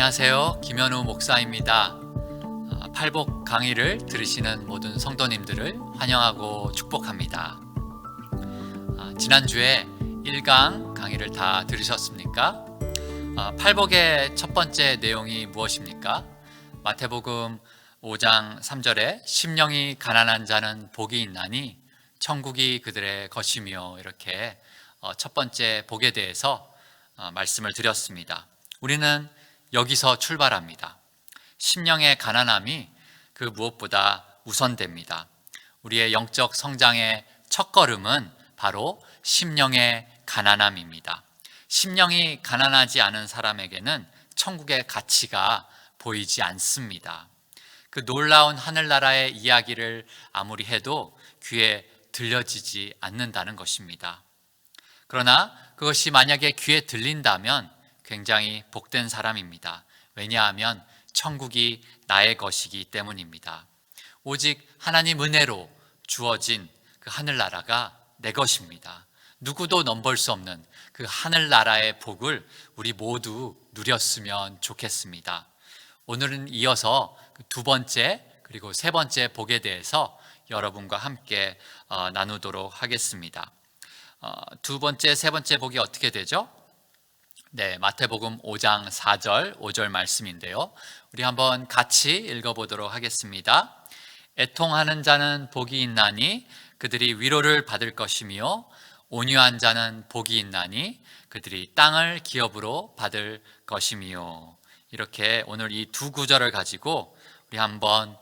안녕하세요. 김현우 목사입니다. 팔복 강의를 들으시는 모든 성도님들을 환영하고 축복합니다. 지난주에 1강 강의를 다 들으셨습니까? 팔복의 첫 번째 내용이 무엇입니까? 마태복음 5장 3절에 심령이 가난한 자는 복이 있나니 천국이 그들의 것이며, 이렇게 첫 번째 복에 대해서 말씀을 드렸습니다. 우리는 여기서 출발합니다. 심령의 가난함이 그 무엇보다 우선됩니다. 우리의 영적 성장의 첫걸음은 바로 심령의 가난함입니다. 심령이 가난하지 않은 사람에게는 천국의 가치가 보이지 않습니다. 그 놀라운 하늘나라의 이야기를 아무리 해도 귀에 들려지지 않는다는 것입니다. 그러나 그것이 만약에 귀에 들린다면 굉장히 복된 사람입니다. 왜냐하면 천국이 나의 것이기 때문입니다. 오직 하나님 은혜로 주어진 그 하늘나라가 내 것입니다. 누구도 넘볼 수 없는 그 하늘나라의 복을 우리 모두 누렸으면 좋겠습니다. 오늘은 이어서 두 번째 그리고 세 번째 복에 대해서 여러분과 함께 나누도록 하겠습니다. 두 번째, 세 번째 복이 어떻게 되죠? 네, 마태복음 5장 4절, 5절 말씀인데요. 우리 한번 같이 읽어보도록 하겠습니다. 애통하는 자는 복이 있나니 그들이 위로를 받을 것이며, 온유한 자는 복이 있나니 그들이 땅을 기업으로 받을 것이며. 이렇게 오늘 이 두 구절을 가지고 우리 한번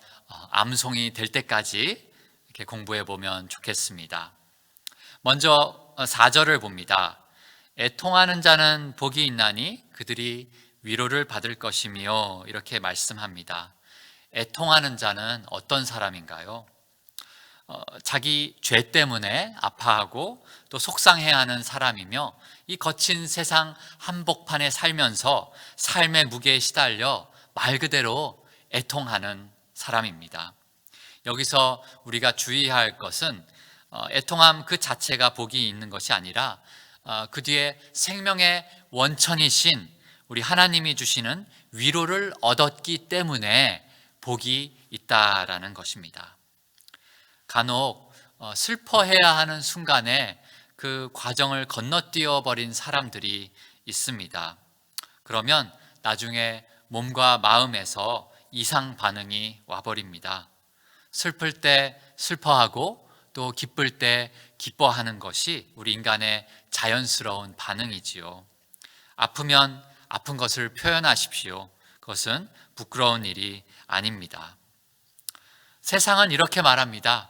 암송이 될 때까지 이렇게 공부해 보면 좋겠습니다. 먼저 4절을 봅니다. 애통하는 자는 복이 있나니 그들이 위로를 받을 것이며, 이렇게 말씀합니다. 애통하는 자는 어떤 사람인가요? 자기 죄 때문에 아파하고 또 속상해하는 사람이며, 이 거친 세상 한복판에 살면서 삶의 무게에 시달려 말 그대로 애통하는 사람입니다. 여기서 우리가 주의해야 할 것은 애통함 그 자체가 복이 있는 것이 아니라 그 뒤에 생명의 원천이신 우리 하나님이 주시는 위로를 얻었기 때문에 복이 있다라는 것입니다. 간혹 슬퍼해야 하는 순간에 그 과정을 건너뛰어 버린 사람들이 있습니다. 그러면 나중에 몸과 마음에서 이상 반응이 와버립니다. 슬플 때 슬퍼하고 또 기쁠 때 기뻐하는 것이 우리 인간의 자연스러운 반응이지요. 아프면 아픈 것을 표현하십시오. 그것은 부끄러운 일이 아닙니다. 세상은 이렇게 말합니다.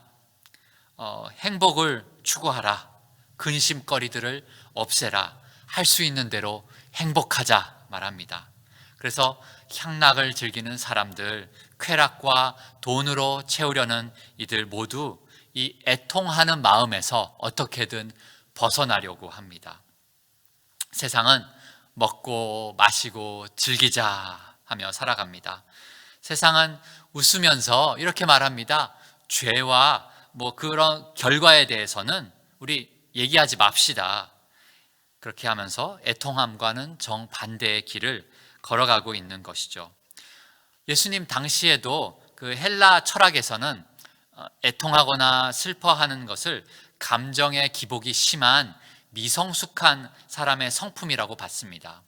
행복을 추구하라. 근심거리들을 없애라. 할 수 있는 대로 행복하자 말합니다. 그래서 향락을 즐기는 사람들, 쾌락과 돈으로 채우려는 이들 모두 이 애통하는 마음에서 어떻게든 벗어나려고 합니다. 세상은 먹고 마시고 즐기자 하며 살아갑니다. 세상은 웃으면서 이렇게 말합니다. 죄와 그런 결과에 대해서는 우리 얘기하지 맙시다. 그렇게 하면서 애통함과는 정반대의 길을 걸어가고 있는 것이죠. 예수님 당시에도 그 헬라 철학에서는 애통하거나 슬퍼하는 것을 감정의 기복이 심한 미성숙한 사람의 성품이라고 봤습니다.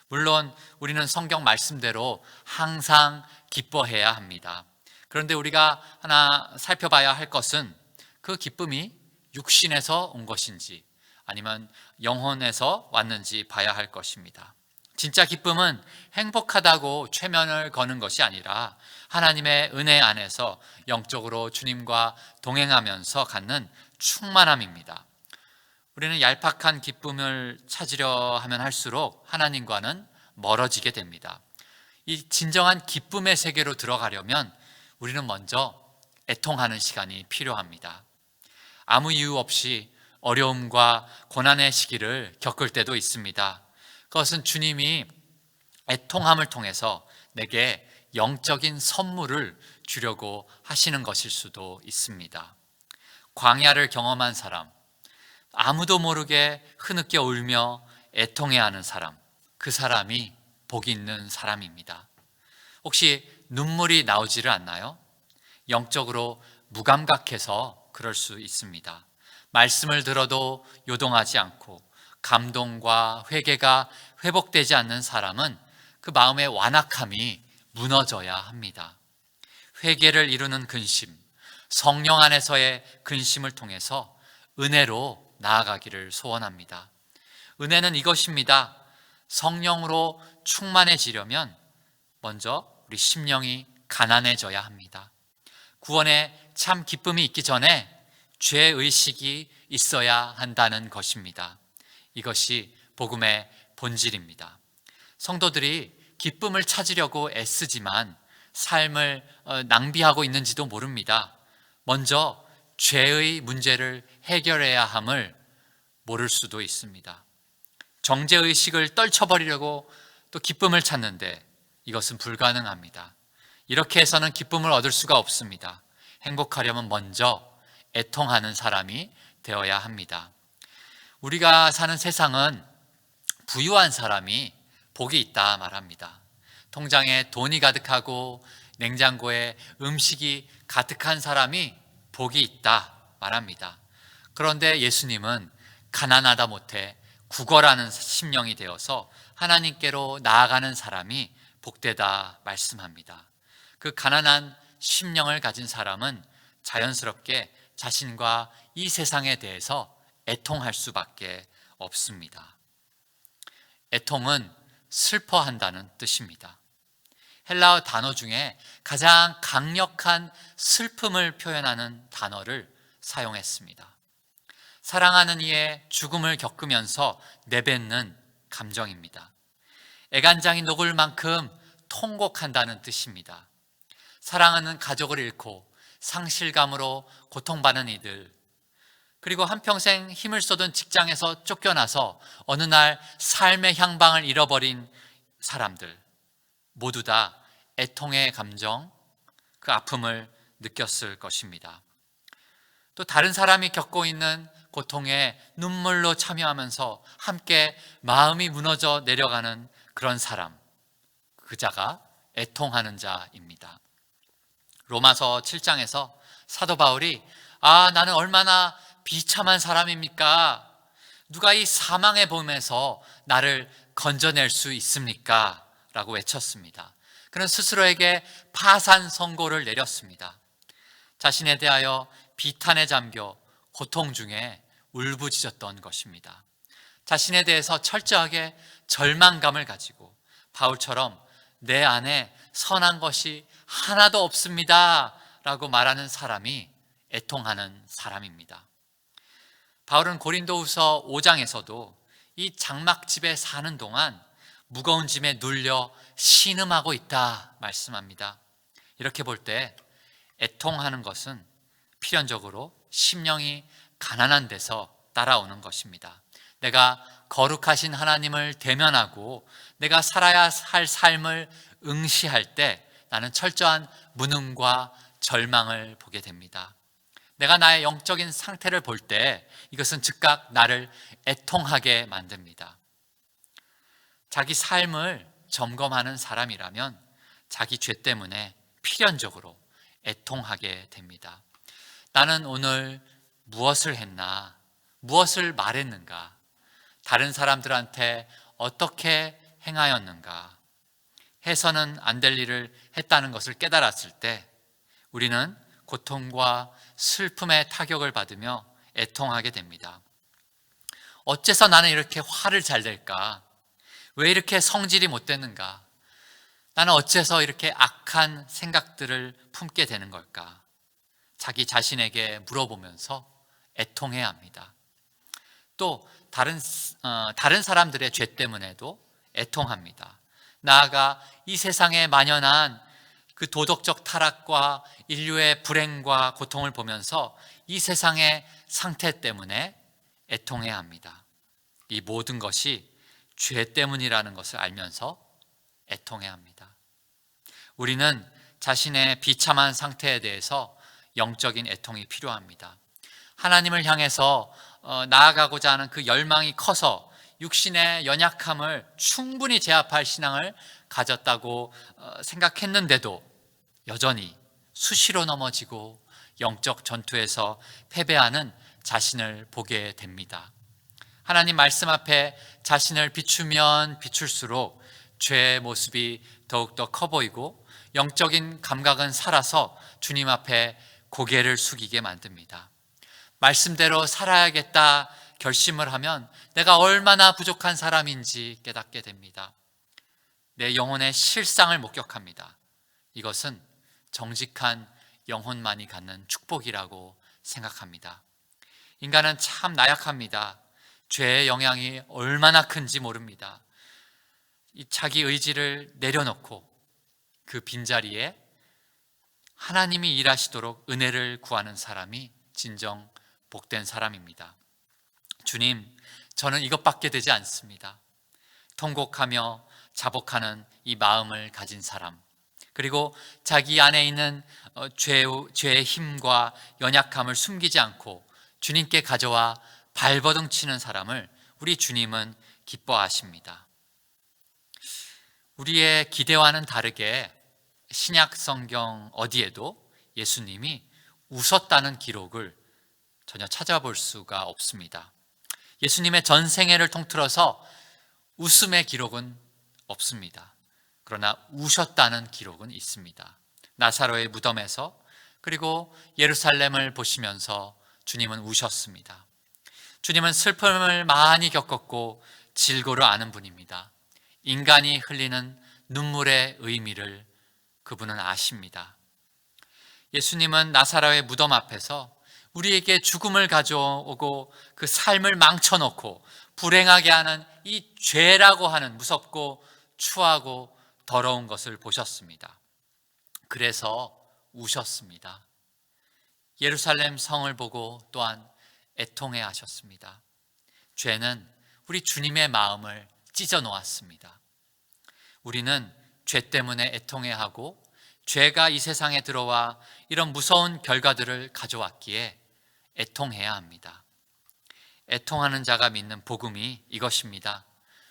물론 우리는 성경 말씀대로 항상 기뻐해야 합니다. 그런데 우리가 하나 살펴봐야 할 것은 그 기쁨이 육신에서 온 것인지 아니면 영혼에서 왔는지 봐야 할 것입니다. 진짜 기쁨은 행복하다고 최면을 거는 것이 아니라 하나님의 은혜 안에서 영적으로 주님과 동행하면서 갖는 충만함입니다. 우리는 얄팍한 기쁨을 찾으려 하면 할수록 하나님과는 멀어지게 됩니다. 이 진정한 기쁨의 세계로 들어가려면 우리는 먼저 애통하는 시간이 필요합니다. 아무 이유 없이 어려움과 고난의 시기를 겪을 때도 있습니다. 그것은 주님이 애통함을 통해서 내게 영적인 선물을 주려고 하시는 것일 수도 있습니다. 광야를 경험한 사람, 아무도 모르게 흐느껴 울며 애통해하는 사람, 그 사람이 복이 있는 사람입니다. 혹시 눈물이 나오지를 않나요? 영적으로 무감각해서 그럴 수 있습니다. 말씀을 들어도 요동하지 않고 감동과 회개가 회복되지 않는 사람은 그 마음의 완악함이 무너져야 합니다. 회개를 이루는 근심, 성령 안에서의 근심을 통해서 은혜로 나아가기를 소원합니다. 은혜는 이것입니다. 성령으로 충만해지려면 먼저 우리 심령이 가난해져야 합니다. 구원에 참 기쁨이 있기 전에 죄의식이 있어야 한다는 것입니다. 이것이 복음의 본질입니다. 성도들이 기쁨을 찾으려고 애쓰지만 삶을 낭비하고 있는지도 모릅니다. 먼저 죄의 문제를 해결해야 함을 모를 수도 있습니다. 정죄의식을 떨쳐버리려고 또 기쁨을 찾는데 이것은 불가능합니다. 이렇게 해서는 기쁨을 얻을 수가 없습니다. 행복하려면 먼저 애통하는 사람이 되어야 합니다. 우리가 사는 세상은 부유한 사람이 복이 있다 말합니다. 통장에 돈이 가득하고 냉장고에 음식이 가득한 사람이 복이 있다 말합니다. 그런데 예수님은 가난하다 못해 구걸하는 심령이 되어서 하나님께로 나아가는 사람이 복되다 말씀합니다. 그 가난한 심령을 가진 사람은 자연스럽게 자신과 이 세상에 대해서 애통할 수밖에 없습니다. 애통은 슬퍼한다는 뜻입니다. 헬라어 단어 중에 가장 강력한 슬픔을 표현하는 단어를 사용했습니다. 사랑하는 이의 죽음을 겪으면서 내뱉는 감정입니다. 애간장이 녹을 만큼 통곡한다는 뜻입니다. 사랑하는 가족을 잃고 상실감으로 고통받는 이들, 그리고 한평생 힘을 쏟은 직장에서 쫓겨나서 어느 날 삶의 향방을 잃어버린 사람들, 모두 다 애통의 감정, 그 아픔을 느꼈을 것입니다. 또 다른 사람이 겪고 있는 고통에 눈물로 참여하면서 함께 마음이 무너져 내려가는 그런 사람, 그 자가 애통하는 자입니다. 로마서 7장에서 사도 바울이 나는 얼마나 비참한 사람입니까? 누가 이 사망의 범에서 나를 건져낼 수 있습니까? 라고 외쳤습니다. 그는 스스로에게 파산 선고를 내렸습니다. 자신에 대하여 비탄에 잠겨 고통 중에 울부짖었던 것입니다. 자신에 대해서 철저하게 절망감을 가지고 바울처럼 내 안에 선한 것이 하나도 없습니다 라고 말하는 사람이 애통하는 사람입니다. 바울은 고린도후서 5장에서도 이 장막집에 사는 동안 무거운 짐에 눌려 신음하고 있다 말씀합니다. 이렇게 볼 때 애통하는 것은 필연적으로 심령이 가난한 데서 따라오는 것입니다. 내가 거룩하신 하나님을 대면하고 내가 살아야 할 삶을 응시할 때 나는 철저한 무능과 절망을 보게 됩니다. 내가 나의 영적인 상태를 볼 때 이것은 즉각 나를 애통하게 만듭니다. 자기 삶을 점검하는 사람이라면 자기 죄 때문에 필연적으로 애통하게 됩니다. 나는 오늘 무엇을 했나? 무엇을 말했는가? 다른 사람들한테 어떻게 행하였는가? 해서는 안 될 일을 했다는 것을 깨달았을 때 우리는 고통과 슬픔의 타격을 받으며 애통하게 됩니다. 어째서 나는 이렇게 화를 잘 낼까? 왜 이렇게 성질이 못 되는가? 나는 어째서 이렇게 악한 생각들을 품게 되는 걸까? 자기 자신에게 물어보면서 애통해야 합니다. 또 다른 사람들의 죄 때문에도 애통합니다. 나아가 이 세상에 만연한 그 도덕적 타락과 인류의 불행과 고통을 보면서 이 세상의 상태 때문에 애통해야 합니다. 이 모든 것이 죄 때문이라는 것을 알면서 애통해야 합니다. 우리는 자신의 비참한 상태에 대해서 영적인 애통이 필요합니다. 하나님을 향해서 나아가고자 하는 그 열망이 커서 육신의 연약함을 충분히 제압할 신앙을 가졌다고 생각했는데도 여전히 수시로 넘어지고 영적 전투에서 패배하는 자신을 보게 됩니다. 하나님 말씀 앞에 자신을 비추면 비출수록 죄의 모습이 더욱더 커 보이고 영적인 감각은 살아서 주님 앞에 고개를 숙이게 만듭니다. 말씀대로 살아야겠다 결심을 하면 내가 얼마나 부족한 사람인지 깨닫게 됩니다. 내 영혼의 실상을 목격합니다. 이것은 정직한 영혼만이 갖는 축복이라고 생각합니다. 인간은 참 나약합니다. 죄의 영향이 얼마나 큰지 모릅니다. 자기 의지를 내려놓고 그 빈자리에 하나님이 일하시도록 은혜를 구하는 사람이 진정 복된 사람입니다. 주님, 저는 이것밖에 되지 않습니다. 통곡하며 자복하는 이 마음을 가진 사람, 그리고 자기 안에 있는 죄의 힘과 연약함을 숨기지 않고 주님께 가져와 발버둥 치는 사람을 우리 주님은 기뻐하십니다. 우리의 기대와는 다르게 신약 성경 어디에도 예수님이 웃었다는 기록을 전혀 찾아볼 수가 없습니다. 예수님의 전생애를 통틀어서 웃음의 기록은 없습니다. 그러나 우셨다는 기록은 있습니다. 나사로의 무덤에서, 그리고 예루살렘을 보시면서 주님은 우셨습니다. 주님은 슬픔을 많이 겪었고 질고를 아는 분입니다. 인간이 흘리는 눈물의 의미를 그분은 아십니다. 예수님은 나사로의 무덤 앞에서 우리에게 죽음을 가져오고 그 삶을 망쳐놓고 불행하게 하는 이 죄라고 하는 무섭고 추하고 더러운 것을 보셨습니다. 그래서 우셨습니다. 예루살렘 성을 보고 또한 애통해 하셨습니다. 죄는 우리 주님의 마음을 찢어 놓았습니다. 우리는 죄 때문에 애통해 하고 죄가 이 세상에 들어와 이런 무서운 결과들을 가져왔기에 애통해야 합니다. 애통하는 자가 믿는 복음이 이것입니다.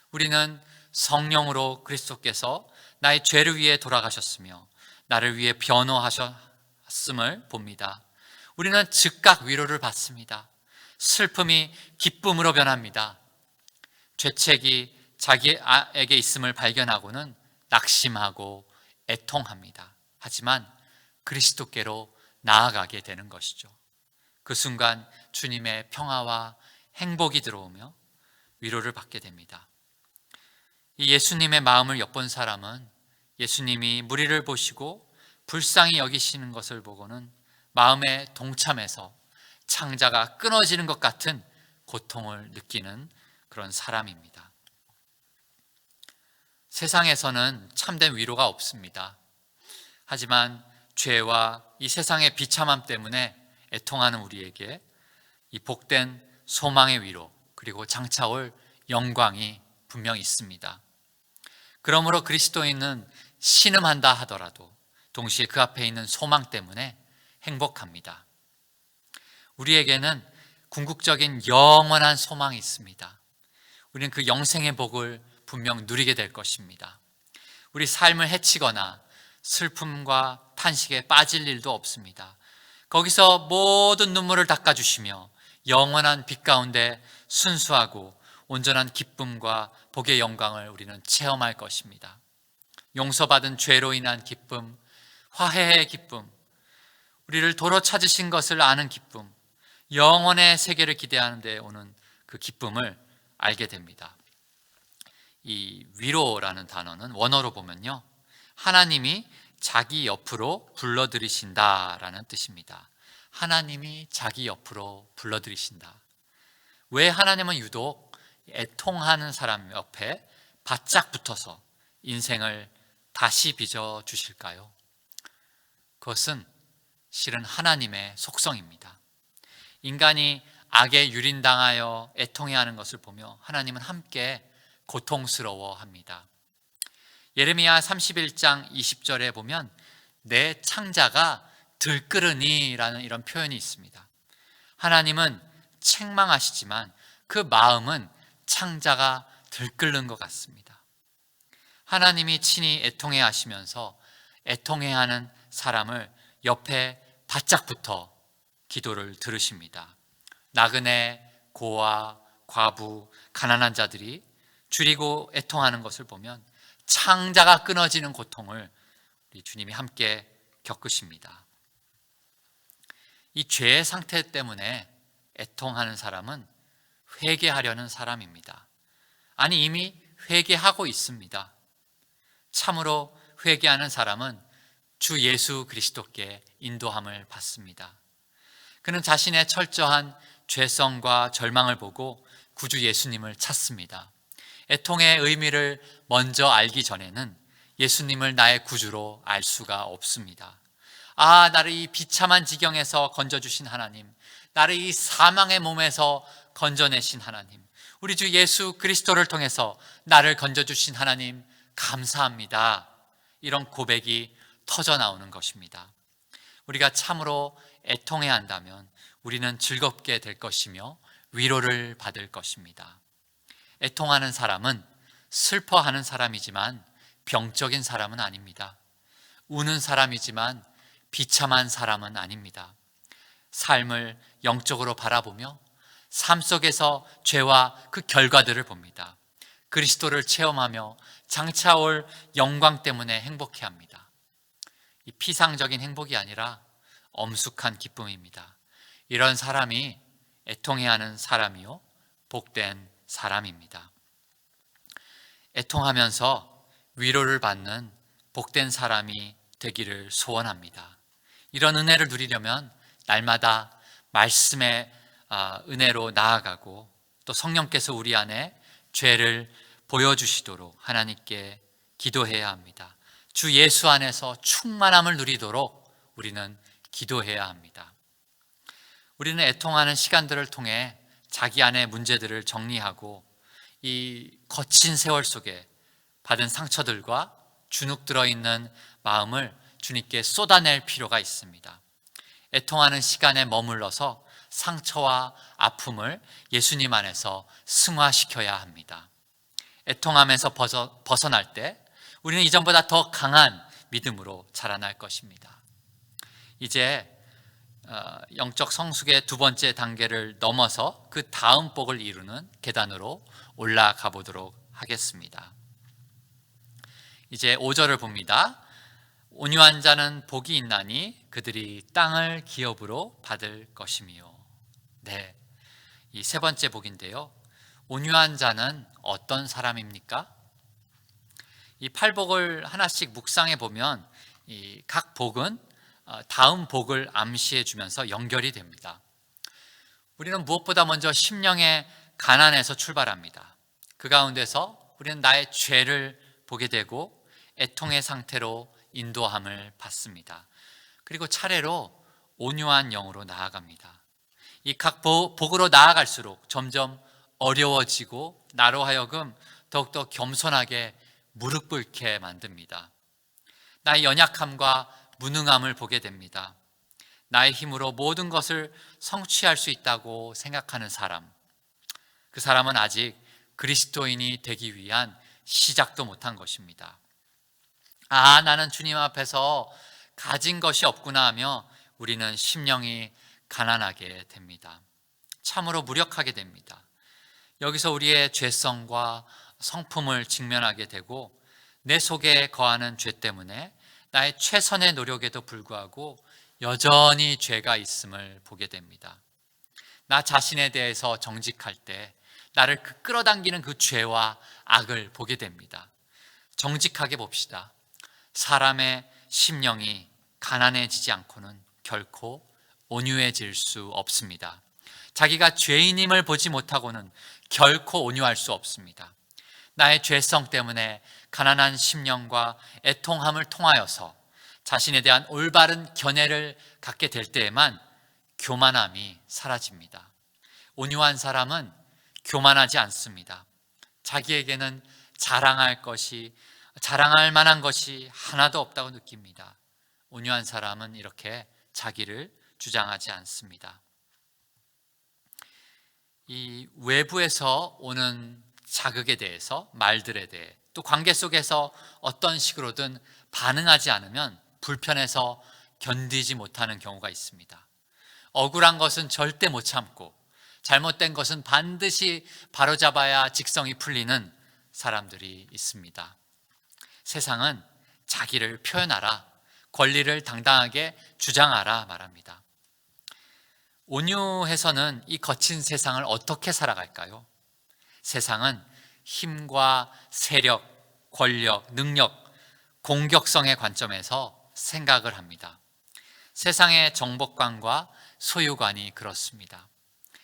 우리는 성령으로 그리스도께서 나의 죄를 위해 돌아가셨으며 나를 위해 변호하셨음을 봅니다. 우리는 즉각 위로를 받습니다. 슬픔이 기쁨으로 변합니다. 죄책이 자기에게 있음을 발견하고는 낙심하고 애통합니다. 하지만 그리스도께로 나아가게 되는 것이죠. 그 순간 주님의 평화와 행복이 들어오며 위로를 받게 됩니다. 이 예수님의 마음을 엿본 사람은 예수님이 무리를 보시고 불쌍히 여기시는 것을 보고는 마음에 동참해서 창자가 끊어지는 것 같은 고통을 느끼는 그런 사람입니다. 세상에서는 참된 위로가 없습니다. 하지만 죄와 이 세상의 비참함 때문에 애통하는 우리에게 이 복된 소망의 위로, 그리고 장차올 영광이 분명히 있습니다. 그러므로 그리스도인은 신음한다 하더라도 동시에 그 앞에 있는 소망 때문에 행복합니다. 우리에게는 궁극적인 영원한 소망이 있습니다. 우리는 그 영생의 복을 분명 누리게 될 것입니다. 우리 삶을 해치거나 슬픔과 탄식에 빠질 일도 없습니다. 거기서 모든 눈물을 닦아주시며 영원한 빛 가운데 순수하고 온전한 기쁨과 복의 영광을 우리는 체험할 것입니다. 용서받은 죄로 인한 기쁨, 화해의 기쁨, 우리를 도로 찾으신 것을 아는 기쁨, 영원의 세계를 기대하는 데 오는 그 기쁨을 알게 됩니다. 이 위로라는 단어는 원어로 보면요, 하나님이 자기 옆으로 불러들이신다라는 뜻입니다. 하나님이 자기 옆으로 불러들이신다. 왜 하나님은 유독 애통하는 사람 옆에 바짝 붙어서 인생을 다시 빚어 주실까요? 그것은 실은 하나님의 속성입니다. 인간이 악에 유린당하여 애통해하는 것을 보며 하나님은 함께 고통스러워합니다. 예레미야 31장 20절에 보면 내 창자가 들끓으니라는 이런 표현이 있습니다. 하나님은 책망하시지만 그 마음은 창자가 들끓는 것 같습니다. 하나님이 친히 애통해 하시면서 애통해 하는 사람을 옆에 바짝 붙어 기도를 들으십니다. 나그네, 고아, 과부, 가난한 자들이 줄이고 애통하는 것을 보면 창자가 끊어지는 고통을 우리 주님이 함께 겪으십니다. 이 죄의 상태 때문에 애통하는 사람은 회개하려는 사람입니다. 아니, 이미 회개하고 있습니다. 참으로 회개하는 사람은 주 예수 그리스도께 인도함을 받습니다. 그는 자신의 철저한 죄성과 절망을 보고 구주 예수님을 찾습니다. 애통의 의미를 먼저 알기 전에는 예수님을 나의 구주로 알 수가 없습니다. 아, 나를 이 비참한 지경에서 건져주신 하나님, 나를 이 사망의 몸에서 건져내신 하나님, 우리 주 예수 그리스도를 통해서 나를 건져주신 하나님 감사합니다. 이런 고백이 터져 나오는 것입니다. 우리가 참으로 애통해야 한다면 우리는 즐겁게 될 것이며 위로를 받을 것입니다. 애통하는 사람은 슬퍼하는 사람이지만 병적인 사람은 아닙니다. 우는 사람이지만 비참한 사람은 아닙니다. 삶을 영적으로 바라보며 삶 속에서 죄와 그 결과들을 봅니다. 그리스도를 체험하며 장차 올 영광 때문에 행복해합니다. 이 피상적인 행복이 아니라 엄숙한 기쁨입니다. 이런 사람이 애통해하는 사람이요 복된 사람입니다. 애통하면서 위로를 받는 복된 사람이 되기를 소원합니다. 이런 은혜를 누리려면 날마다 말씀의 은혜로 나아가고 또 성령께서 우리 안에 죄를 보여주시도록 하나님께 기도해야 합니다. 주 예수 안에서 충만함을 누리도록 우리는 기도해야 합니다. 우리는 애통하는 시간들을 통해 자기 안의 문제들을 정리하고 이 거친 세월 속에 받은 상처들과 주눅 들어있는 마음을 주님께 쏟아낼 필요가 있습니다. 애통하는 시간에 머물러서 상처와 아픔을 예수님 안에서 승화시켜야 합니다. 애통함에서 벗어날 때 우리는 이전보다 더 강한 믿음으로 자라날 것입니다. 이제 영적 성숙의 두 번째 단계를 넘어서 그 다음 복을 이루는 계단으로 올라가 보도록 하겠습니다. 이제 5절을 봅니다. 온유한 자는 복이 있나니 그들이 땅을 기업으로 받을 것이며. 네, 이 세 번째 복인데요. 온유한 자는 어떤 사람입니까? 이 팔복을 하나씩 묵상해 보면 이 각 복은 다음 복을 암시해 주면서 연결이 됩니다. 우리는 무엇보다 먼저 심령의 가난에서 출발합니다. 그 가운데서 우리는 나의 죄를 보게 되고 애통의 상태로 인도함을 받습니다. 그리고 차례로 온유한 영으로 나아갑니다. 이 각 복으로 나아갈수록 점점 어려워지고 나로 하여금 더욱더 겸손하게 무릎 꿇게 만듭니다. 나의 연약함과 무능함을 보게 됩니다. 나의 힘으로 모든 것을 성취할 수 있다고 생각하는 사람, 그 사람은 아직 그리스도인이 되기 위한 시작도 못한 것입니다. 아, 나는 주님 앞에서 가진 것이 없구나 하며 우리는 심령이 가난하게 됩니다. 참으로 무력하게 됩니다. 여기서 우리의 죄성과 성품을 직면하게 되고 내 속에 거하는 죄 때문에 나의 최선의 노력에도 불구하고 여전히 죄가 있음을 보게 됩니다. 나 자신에 대해서 정직할 때 나를 끌어당기는 그 죄와 악을 보게 됩니다. 정직하게 봅시다. 사람의 심령이 가난해지지 않고는 결코 온유해질 수 없습니다. 자기가 죄인임을 보지 못하고는 결코 온유할 수 없습니다. 나의 죄성 때문에 가난한 심령과 애통함을 통하여서 자신에 대한 올바른 견해를 갖게 될 때에만 교만함이 사라집니다. 온유한 사람은 교만하지 않습니다. 자기에게는 자랑할 만한 것이 하나도 없다고 느낍니다. 온유한 사람은 이렇게 자기를 주장하지 않습니다. 이 외부에서 오는 자극에 대해서, 말들에 대해, 또 관계 속에서 어떤 식으로든 반응하지 않으면 불편해서 견디지 못하는 경우가 있습니다. 억울한 것은 절대 못 참고 잘못된 것은 반드시 바로잡아야 직성이 풀리는 사람들이 있습니다. 세상은 자기를 표현하라, 권리를 당당하게 주장하라 말합니다. 온유해서는 이 거친 세상을 어떻게 살아갈까요? 세상은 힘과 세력, 권력, 능력, 공격성의 관점에서 생각을 합니다. 세상의 정복관과 소유관이 그렇습니다.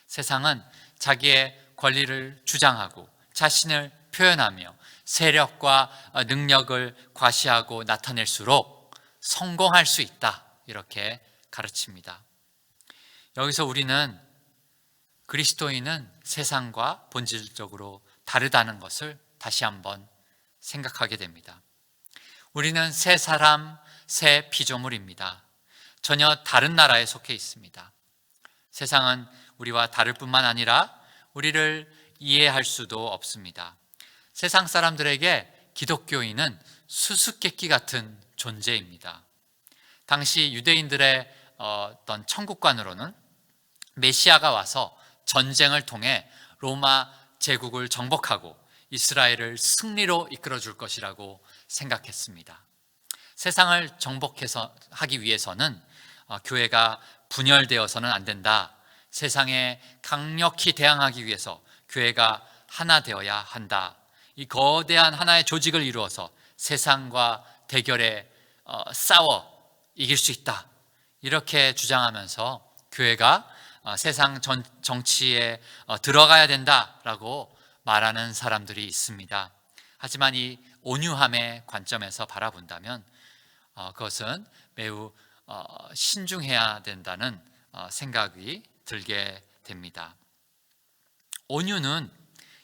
세상은 자기의 권리를 주장하고 자신을 표현하며 세력과 능력을 과시하고 나타낼수록 성공할 수 있다, 이렇게 가르칩니다. 여기서 우리는 그리스도인은 세상과 본질적으로 다르다는 것을 다시 한번 생각하게 됩니다. 우리는 새 사람, 새 피조물입니다. 전혀 다른 나라에 속해 있습니다. 세상은 우리와 다를 뿐만 아니라 우리를 이해할 수도 없습니다. 세상 사람들에게 기독교인은 수수께끼 같은 존재입니다. 당시 유대인들의 어떤 천국관으로는 메시아가 와서 전쟁을 통해 로마 제국을 정복하고 이스라엘을 승리로 이끌어 줄 것이라고 생각했습니다. 세상을 정복해서 하기 위해서는 교회가 분열되어서는 안 된다. 세상에 강력히 대항하기 위해서 교회가 하나 되어야 한다. 이 거대한 하나의 조직을 이루어서 세상과 대결에 싸워 이길 수 있다. 이렇게 주장하면서 교회가 세상 정치에 들어가야 된다라고 말하는 사람들이 있습니다. 하지만 이 온유함의 관점에서 바라본다면 그것은 매우 신중해야 된다는 생각이 들게 됩니다. 온유는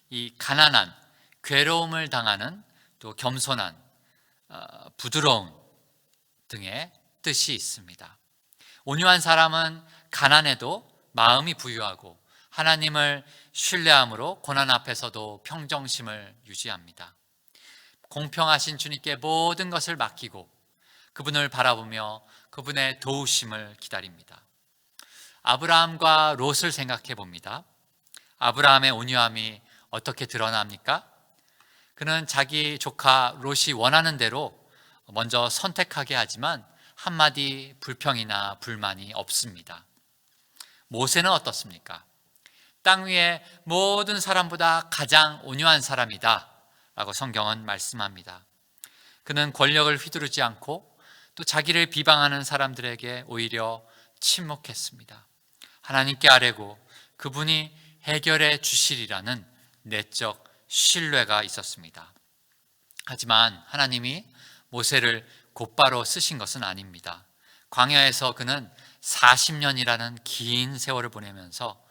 이 가난한, 괴로움을 당하는, 또 겸손한, 부드러움 등의 뜻이 있습니다. 온유한 사람은 가난해도 마음이 부유하고 하나님을 신뢰함으로 고난 앞에서도 평정심을 유지합니다. 공평하신 주님께 모든 것을 맡기고 그분을 바라보며 그분의 도우심을 기다립니다. 아브라함과 롯을 생각해 봅니다. 아브라함의 온유함이 어떻게 드러납니까? 그는 자기 조카 롯이 원하는 대로 먼저 선택하게 하지만 한마디 불평이나 불만이 없습니다. 모세는 어떻습니까? 땅 위에 모든 사람보다 가장 온유한 사람이다 라고 성경은 말씀합니다. 그는 권력을 휘두르지 않고 또 자기를 비방하는 사람들에게 오히려 침묵했습니다. 하나님께 아뢰고 그분이 해결해 주시리라는 내적 신뢰가 있었습니다. 하지만 하나님이 모세를 곧바로 쓰신 것은 아닙니다. 광야에서 그는 40년이라는 긴 세월을 보내면서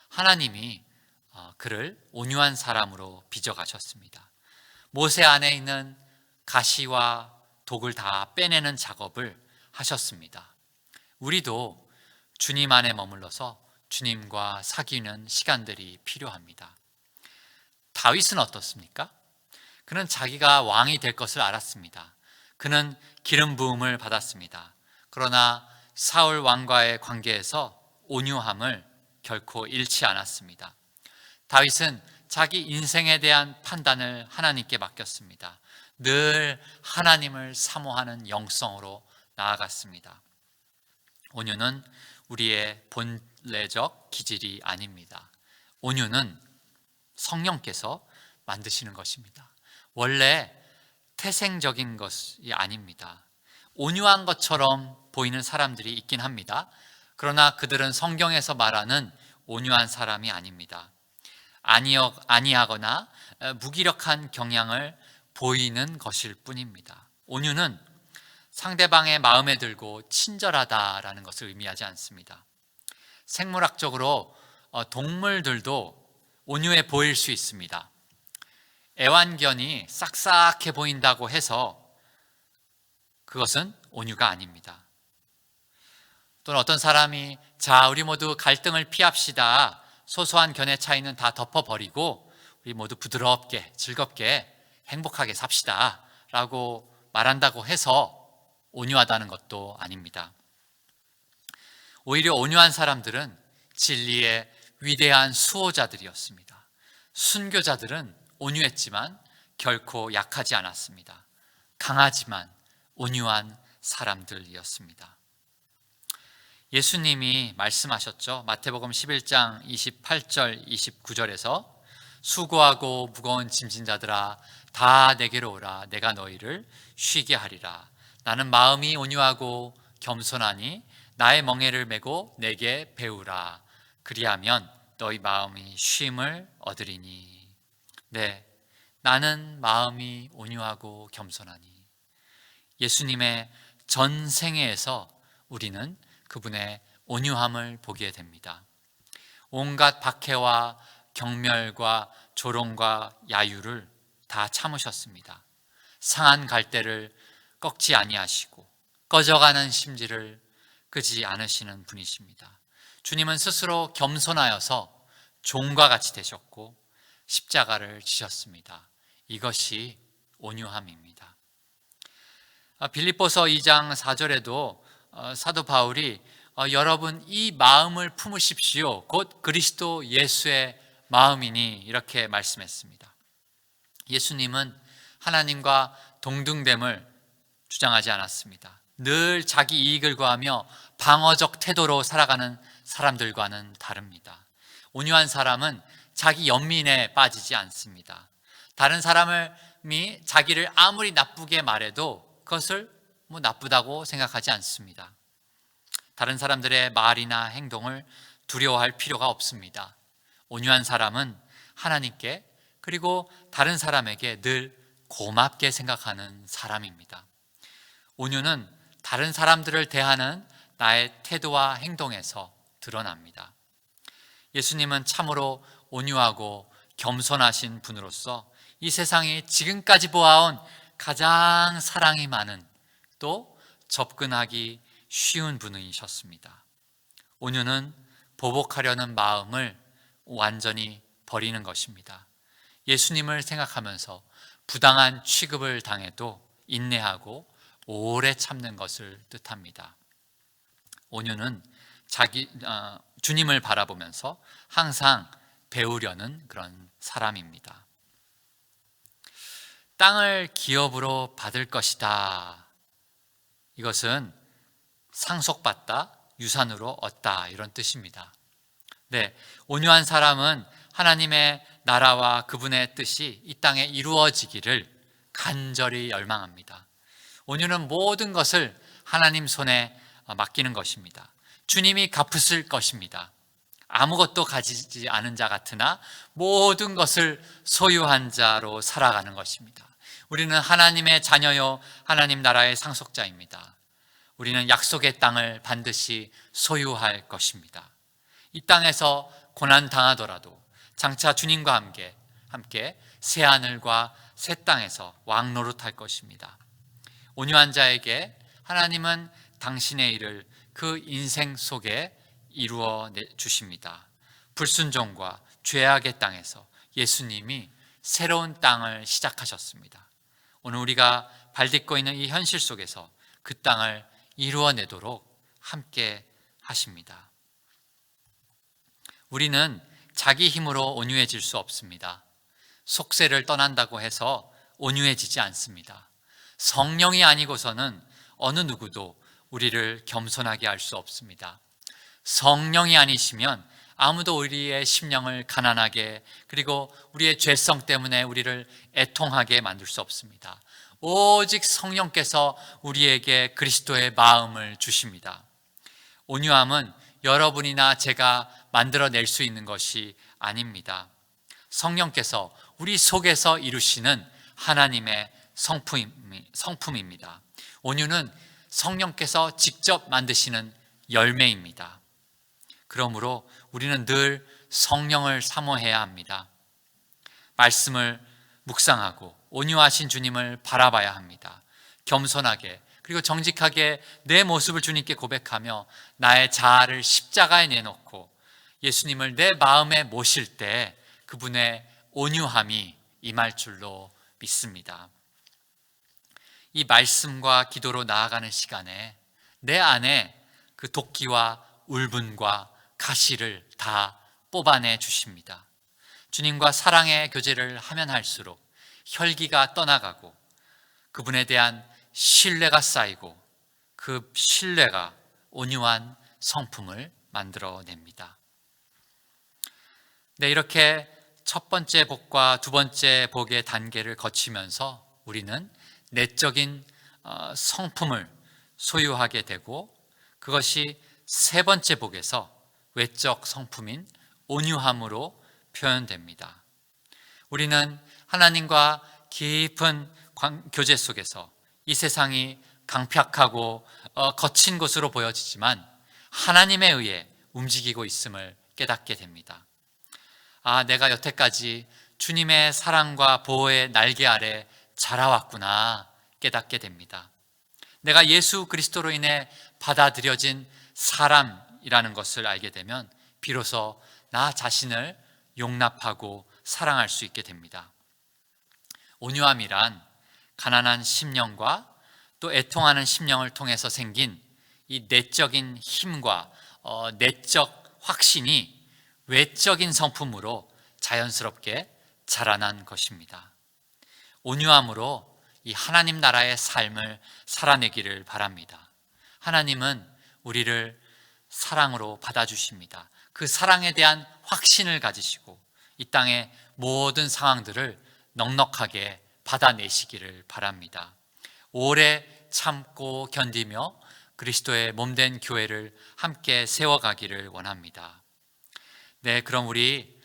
하나님이 그를 온유한 사람으로 빚어가셨습니다. 모세 안에 있는 가시와 독을 다 빼내는 작업을 하셨습니다. 우리도 주님 안에 머물러서 주님과 사귀는 시간들이 필요합니다. 다윗은 어떻습니까? 그는 자기가 왕이 될 것을 알았습니다. 그는 기름 부음을 받았습니다. 그러나 사울 왕과의 관계에서 온유함을 결코 잃지 않았습니다. 다윗은 자기 인생에 대한 판단을 하나님께 맡겼습니다. 늘 하나님을 사모하는 영성으로 나아갔습니다. 온유는 우리의 본래적 기질이 아닙니다. 온유는 성령께서 만드시는 것입니다. 원래 태생적인 것이 아닙니다. 온유한 것처럼 보이는 사람들이 있긴 합니다. 그러나 그들은 성경에서 말하는 온유한 사람이 아닙니다. 아니하거나 무기력한 경향을 보이는 것일 뿐입니다. 온유는 상대방의 마음에 들고 친절하다라는 것을 의미하지 않습니다. 생물학적으로 동물들도 온유해 보일 수 있습니다. 애완견이 싹싹해 보인다고 해서 그것은 온유가 아닙니다. 또는 어떤 사람이 자, 우리 모두 갈등을 피합시다. 소소한 견해 차이는 다 덮어버리고 우리 모두 부드럽게 즐겁게 행복하게 삽시다 라고 말한다고 해서 온유하다는 것도 아닙니다. 오히려 온유한 사람들은 진리의 위대한 수호자들이었습니다. 순교자들은 온유했지만 결코 약하지 않았습니다. 강하지만 온유한 사람들이었습니다. 예수님이 말씀하셨죠. 마태복음 11장 28절 29절에서 수고하고 무거운 짐진 자들아 다 내게로 오라. 내가 너희를 쉬게 하리라. 나는 마음이 온유하고 겸손하니 나의 멍에를 메고 내게 배우라. 그리하면 너희 마음이 쉼을 얻으리니. 네, 나는 마음이 온유하고 겸손하니. 예수님의 전생애에서 우리는 그분의 온유함을 보게 됩니다. 온갖 박해와 경멸과 조롱과 야유를 다 참으셨습니다. 상한 갈대를 꺾지 아니하시고 꺼져가는 심지를 끄지 않으시는 분이십니다. 주님은 스스로 겸손하여서 종과 같이 되셨고 십자가를 지셨습니다. 이것이 온유함입니다. 빌립보서 2장 4절에도 사도 바울이 여러분 이 마음을 품으십시오. 곧 그리스도 예수의 마음이니 이렇게 말씀했습니다. 예수님은 하나님과 동등됨을 주장하지 않았습니다. 늘 자기 이익을 구하며 방어적 태도로 살아가는 사람들과는 다릅니다. 온유한 사람은 자기 연민에 빠지지 않습니다. 다른 사람이 자기를 아무리 나쁘게 말해도 그것을 나쁘다고 생각하지 않습니다. 다른 사람들의 말이나 행동을 두려워할 필요가 없습니다. 온유한 사람은 하나님께 그리고 다른 사람에게 늘 고맙게 생각하는 사람입니다. 온유는 다른 사람들을 대하는 나의 태도와 행동에서 드러납니다. 예수님은 참으로 온유하고 겸손하신 분으로서 이 세상이 지금까지 보아온 가장 사랑이 많은 또 접근하기 쉬운 분이셨습니다. 온유는 보복하려는 마음을 완전히 버리는 것입니다. 예수님을 생각하면서 부당한 취급을 당해도 인내하고 오래 참는 것을 뜻합니다. 온유는 주님을 바라보면서 항상 배우려는 그런 사람입니다. 땅을 기업으로 받을 것이다. 이것은 상속받다, 유산으로 얻다 이런 뜻입니다. 네, 온유한 사람은 하나님의 나라와 그분의 뜻이 이 땅에 이루어지기를 간절히 열망합니다. 온유는 모든 것을 하나님 손에 맡기는 것입니다. 주님이 갚으실 것입니다. 아무것도 가지지 않은 자 같으나 모든 것을 소유한 자로 살아가는 것입니다. 우리는 하나님의 자녀요 하나님 나라의 상속자입니다. 우리는 약속의 땅을 반드시 소유할 것입니다. 이 땅에서 고난 당하더라도 장차 주님과 함께 새 하늘과 새 땅에서 왕노릇할 것입니다. 온유한 자에게 하나님은 당신의 일을 그 인생 속에 이루어 주십니다. 불순종과 죄악의 땅에서 예수님이 새로운 땅을 시작하셨습니다. 오늘 우리가 발딛고 있는 이 현실 속에서 그 땅을 이루어내도록 함께 하십니다. 우리는 자기 힘으로 온유해질 수 없습니다. 속세를 떠난다고 해서 온유해지지 않습니다. 성령이 아니고서는 어느 누구도 우리를 겸손하게 할 수 없습니다. 성령이 아니시면 아무도 우리의 심령을 가난하게 그리고 우리의 죄성 때문에 우리를 애통하게 만들 수 없습니다. 오직 성령께서 우리에게 그리스도의 마음을 주십니다. 온유함은 여러분이나 제가 만들어낼 수 있는 것이 아닙니다. 성령께서 우리 속에서 이루시는 하나님의 성품입니다. 온유는 성령께서 직접 만드시는 열매입니다. 그러므로 우리는 늘 성령을 사모해야 합니다. 말씀을 묵상하고 온유하신 주님을 바라봐야 합니다. 겸손하게 그리고 정직하게 내 모습을 주님께 고백하며 나의 자아를 십자가에 내놓고 예수님을 내 마음에 모실 때 그분의 온유함이 임할 줄로 믿습니다. 이 말씀과 기도로 나아가는 시간에 내 안에 그 도끼와 울분과 가시를 다 뽑아내 주십니다. 주님과 사랑의 교제를 하면 할수록 혈기가 떠나가고 그분에 대한 신뢰가 쌓이고 그 신뢰가 온유한 성품을 만들어냅니다. 네, 이렇게 첫 번째 복과 두 번째 복의 단계를 거치면서 우리는 내적인 성품을 소유하게 되고 그것이 세 번째 복에서 외적 성품인 온유함으로 표현됩니다. 우리는 하나님과 깊은 교제 속에서 이 세상이 강팍하고 거친 곳으로 보여지지만 하나님에 의해 움직이고 있음을 깨닫게 됩니다. 내가 여태까지 주님의 사랑과 보호의 날개 아래 자라왔구나 깨닫게 됩니다. 내가 예수 그리스도로 인해 받아들여진 사람이라는 것을 알게 되면 비로소 나 자신을 용납하고 사랑할 수 있게 됩니다. 온유함이란 가난한 심령과 또 애통하는 심령을 통해서 생긴 이 내적인 힘과 내적 확신이 외적인 성품으로 자연스럽게 자라난 것입니다. 온유함으로 이 하나님 나라의 삶을 살아내기를 바랍니다. 하나님은 우리를 사랑으로 받아주십니다. 그 사랑에 대한 확신을 가지시고 이 땅의 모든 상황들을 넉넉하게 받아내시기를 바랍니다. 오래 참고 견디며 그리스도의 몸된 교회를 함께 세워가기를 원합니다. 네, 그럼 우리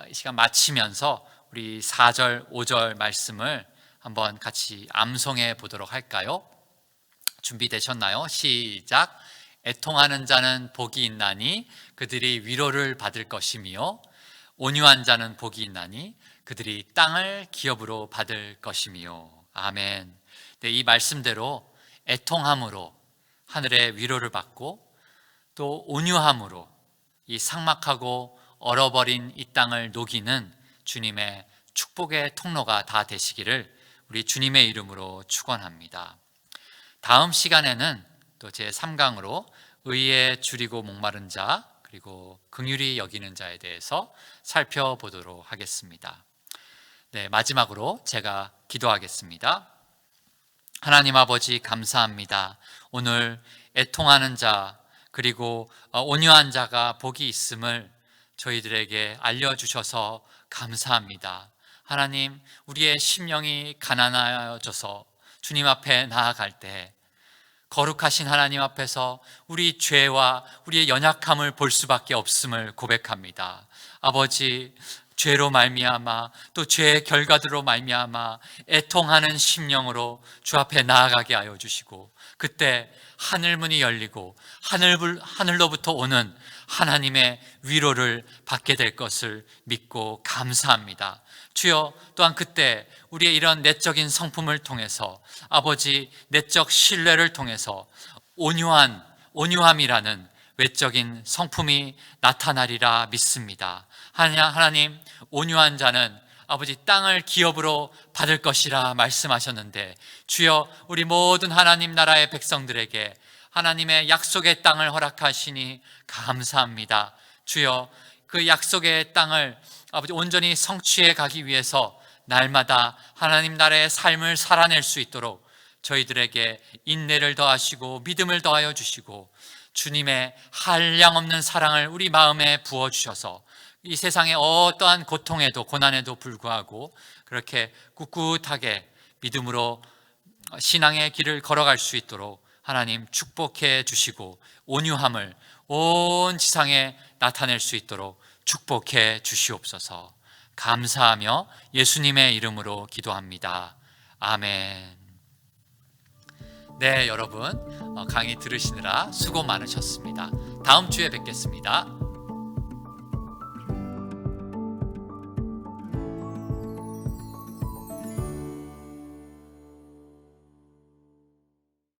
이 시간 마치면서 우리 4절, 5절 말씀을 한번 같이 암송해 보도록 할까요? 준비되셨나요? 시작. 애통하는 자는 복이 있나니 그들이 위로를 받을 것이며 온유한 자는 복이 있나니 그들이 땅을 기업으로 받을 것이며. 아멘. 네, 이 말씀대로 애통함으로 하늘의 위로를 받고 또 온유함으로 이 삭막하고 얼어버린 이 땅을 녹이는 주님의 축복의 통로가 다 되시기를 우리 주님의 이름으로 축원합니다. 다음 시간에는 또 제3강으로 의에 줄이고 목마른 자 그리고 긍휼히 여기는 자에 대해서 살펴보도록 하겠습니다. 네, 마지막으로 제가 기도하겠습니다. 하나님 아버지 감사합니다. 오늘 애통하는 자 그리고 온유한 자가 복이 있음을 저희들에게 알려주셔서 감사합니다. 하나님, 우리의 심령이 가난하여져서 주님 앞에 나아갈 때 거룩하신 하나님 앞에서 우리 죄와 우리의 연약함을 볼 수밖에 없음을 고백합니다. 아버지, 죄로 말미암아 또 죄의 결과들로 말미암아 애통하는 심령으로 주 앞에 나아가게 하여 주시고 그때 하늘문이 열리고 하늘로부터 오는 하나님의 위로를 받게 될 것을 믿고 감사합니다. 주여, 또한 그때 우리의 이런 내적인 성품을 통해서 아버지 내적 신뢰를 통해서 온유함이라는 외적인 성품이 나타나리라 믿습니다. 하나님, 온유한 자는 아버지 땅을 기업으로 받을 것이라 말씀하셨는데 주여, 우리 모든 하나님 나라의 백성들에게 하나님의 약속의 땅을 허락하시니 감사합니다. 주여, 그 약속의 땅을 아버지 온전히 성취해 가기 위해서 날마다 하나님 나라의 삶을 살아낼 수 있도록 저희들에게 인내를 더하시고 믿음을 더하여 주시고 주님의 한량없는 사랑을 우리 마음에 부어주셔서 이 세상의 어떠한 고통에도 고난에도 불구하고 그렇게 꿋꿋하게 믿음으로 신앙의 길을 걸어갈 수 있도록 하나님 축복해 주시고 온유함을 온 지상에 나타낼 수 있도록 축복해 주시옵소서. 감사하며 예수님의 이름으로 기도합니다. 아멘. 네, 여러분 강의 들으시느라 수고 많으셨습니다. 다음 주에 뵙겠습니다.